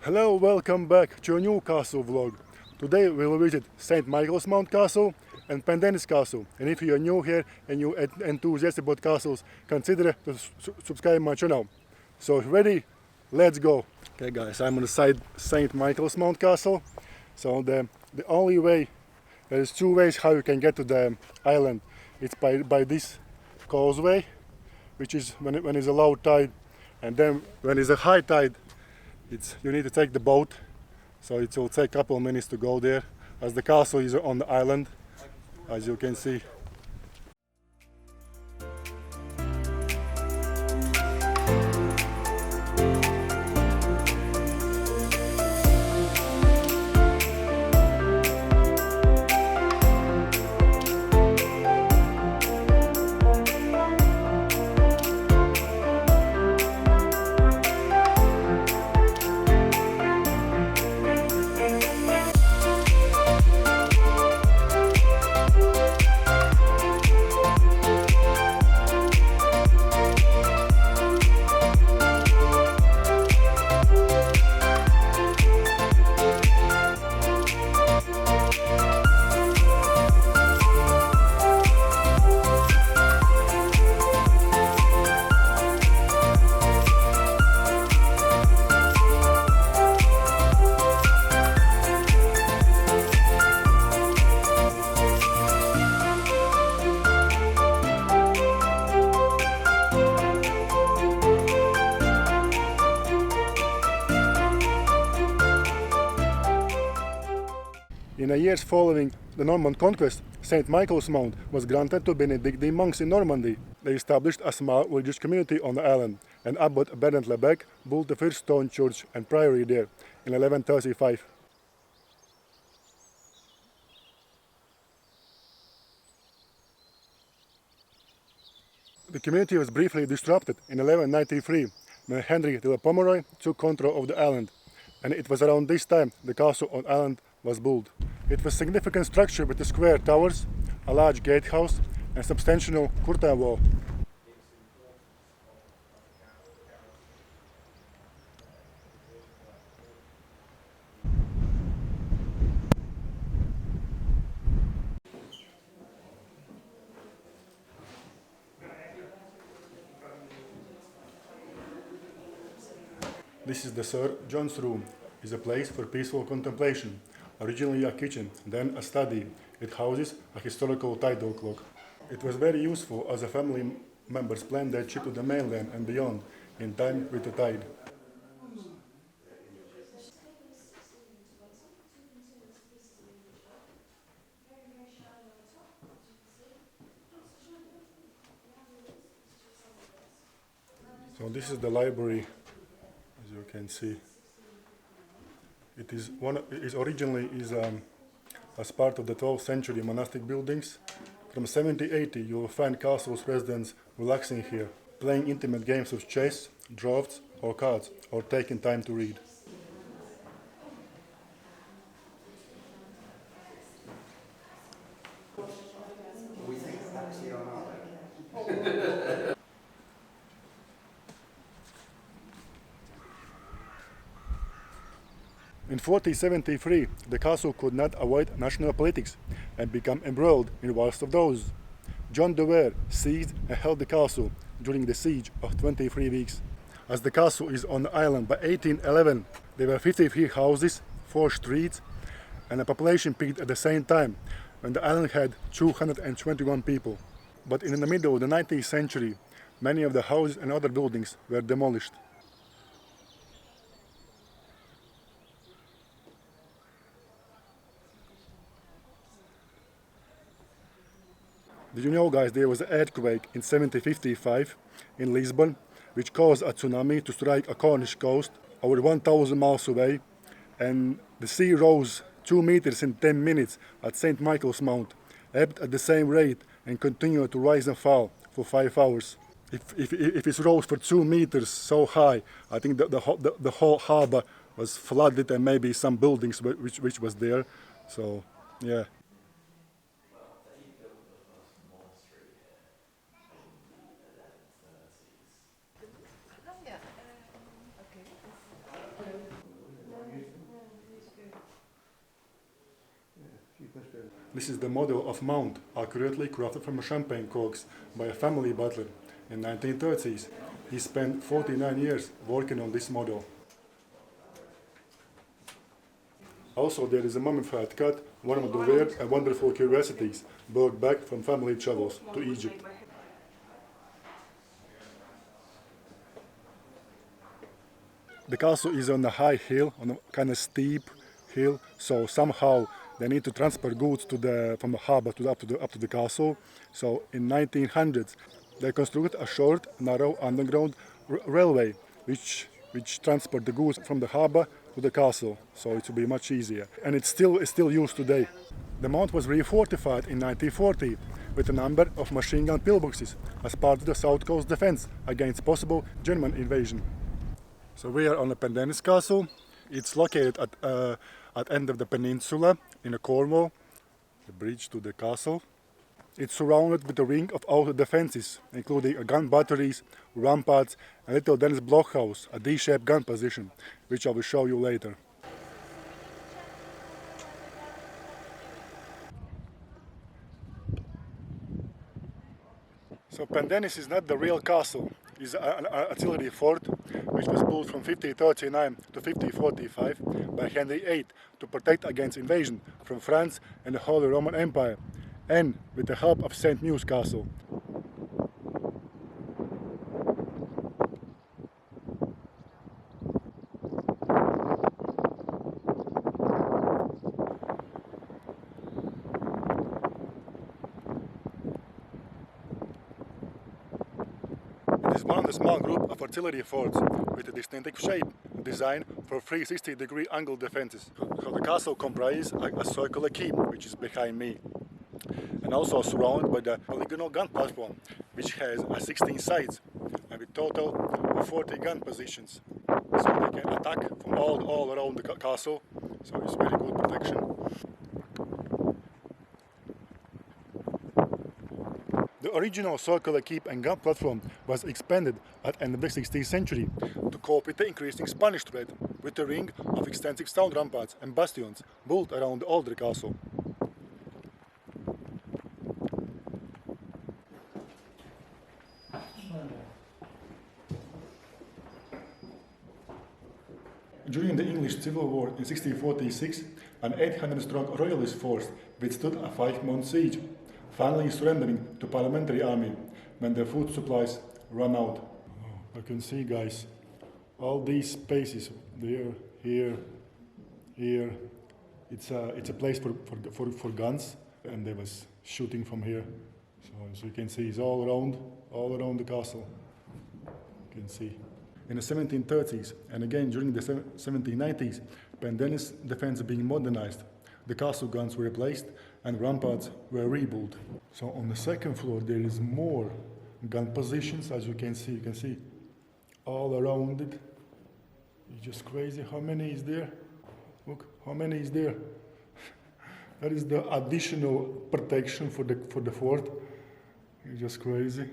Hello, welcome back to a new castle vlog. Today we'll visit St. Michael's Mount Castle and Pendennis Castle. And if you are new here and you are enthusiastic about castles, consider to subscribe my channel. So ready? Let's go. Okay guys, I'm on the side St. Michael's Mount Castle. So the only way, there's two ways how you can get to the island. It's by this causeway, which is when it's a low tide, and then when it's a high tide, you need to take the boat, so it will take a couple of minutes to go there, as the castle is on the island, as you can see. In the years following the Norman conquest, St. Michael's Mount was granted to Benedictine monks in Normandy. They established a small religious community on the island, and Abbot Bernard Lebec built the first stone church and priory there in 1135. The community was briefly disrupted in 1193 when Henry de la Pomeroy took control of the island, and it was around this time the castle on island was built. It was a significant structure with the square towers, a large gatehouse and substantial curtain wall. This is the Sir John's room. It's a place for peaceful contemplation. Originally a kitchen, then a study. It houses a historical tidal clock. It was very useful as the family members planned their trip to the mainland and beyond in time with the tide. So this is the library, as you can see. It is originally as part of the 12th century monastic buildings. From 1780 you will find castle's residents relaxing here, playing intimate games of chess, draughts or cards, or taking time to read. In 1473, the castle could not avoid national politics and became embroiled in wars of those. John de Vere seized and held the castle during the siege of 23 weeks. As the castle is on the island by 1811, there were 53 houses, 4 streets, and the population peaked at the same time when the island had 221 people. But in the middle of the 19th century, many of the houses and other buildings were demolished. Did you know, guys, there was an earthquake in 1755 in Lisbon, which caused a tsunami to strike a Cornish coast over 1,000 miles away, and the sea rose 2 meters in 10 minutes at St. Michael's Mount, ebbed at the same rate and continued to rise and fall for 5 hours. If it rose for 2 meters so high, I think that the whole harbour was flooded, and maybe some buildings which was there. So, yeah. This is the model of mount, accurately crafted from champagne corks by a family butler in 1930s. He spent 49 years working on this model. Also, there is a mummified cat, one of the weird and wonderful curiosities brought back from family travels to Egypt. The castle is on a high hill, on a kind of steep hill, so somehow they need to transport goods from the harbour up to the castle. So in 1900s they constructed a short, narrow underground railway which transport the goods from the harbour to the castle, so it will be much easier. And it's still used today. The mount was refortified in 1940 with a number of machine gun pillboxes as part of the South Coast defence against possible German invasion. So we are on the Pendennis castle. It's located at end of the peninsula in Cornwall, the bridge to the castle. It's surrounded with a ring of outer defences, including gun batteries, ramparts, and little Dennis blockhouse, a D-shaped gun position, which I will show you later. So Pendennis is not the real castle. It's an artillery fort which was built from 1539 to 1545 by Henry VIII to protect against invasion from France and the Holy Roman Empire, and with the help of St. Mew's Castle. It is one of the small group of artillery forts with a distinctive shape, designed for 360-degree angle defenses. So the castle comprises a circular keep, which is behind me, and also surrounded by the polygonal gun platform, which has 16 sides and with total of 40 gun positions. So they can attack from all around the castle, so it's very good protection. The original circular keep and gun platform was expanded at the end of the 16th century to cope with the increasing Spanish threat, with a ring of extensive stone ramparts and bastions built around the older castle. During the English Civil War in 1646, an 800-strong royalist force withstood a 5-month siege, finally surrendering to parliamentary army when their food supplies ran out. I can see, guys, all these spaces there, here. It's a place for guns, and they was shooting from here. So as you can see, it's all around the castle. You can see. In the 1730s and again during the 1790s, Pendennis defense being modernized. The castle guns were replaced and ramparts were rebuilt. So on the second floor there is more gun positions, as you can see all around it. It's just crazy how many is there. Look how many is there. That is the additional protection for the fort. It's just crazy.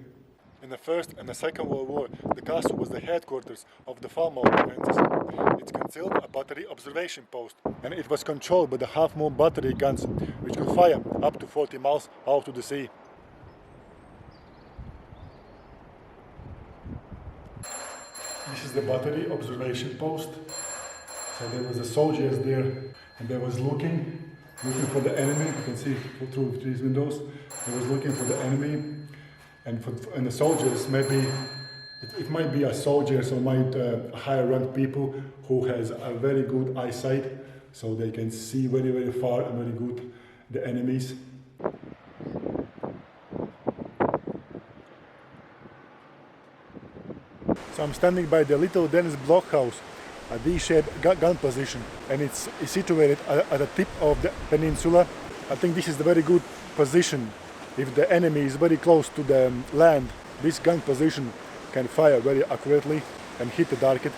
In the First and the Second World War, the castle was the headquarters of the Falmouth defences. It concealed a battery observation post, and it was controlled by the half-moon battery guns, which could fire up to 40 miles out to the sea. This is the battery observation post. So there was the soldiers there, and they was looking for the enemy. You can see through these windows. They was looking for the enemy. And the soldiers, maybe it might be a soldier, so might higher ranked people who has a very good eyesight, so they can see very far and very good the enemies. So I'm standing by the little Dennis blockhouse, a D-shaped gun position, and it's situated at the tip of the peninsula. I think this is the very good position. If the enemy is very close to the land, this gun position can fire very accurately and hit the target.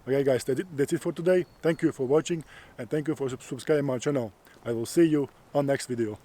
Okay guys, that's it for today. Thank you for watching and thank you for subscribing my channel. I will see you on next video.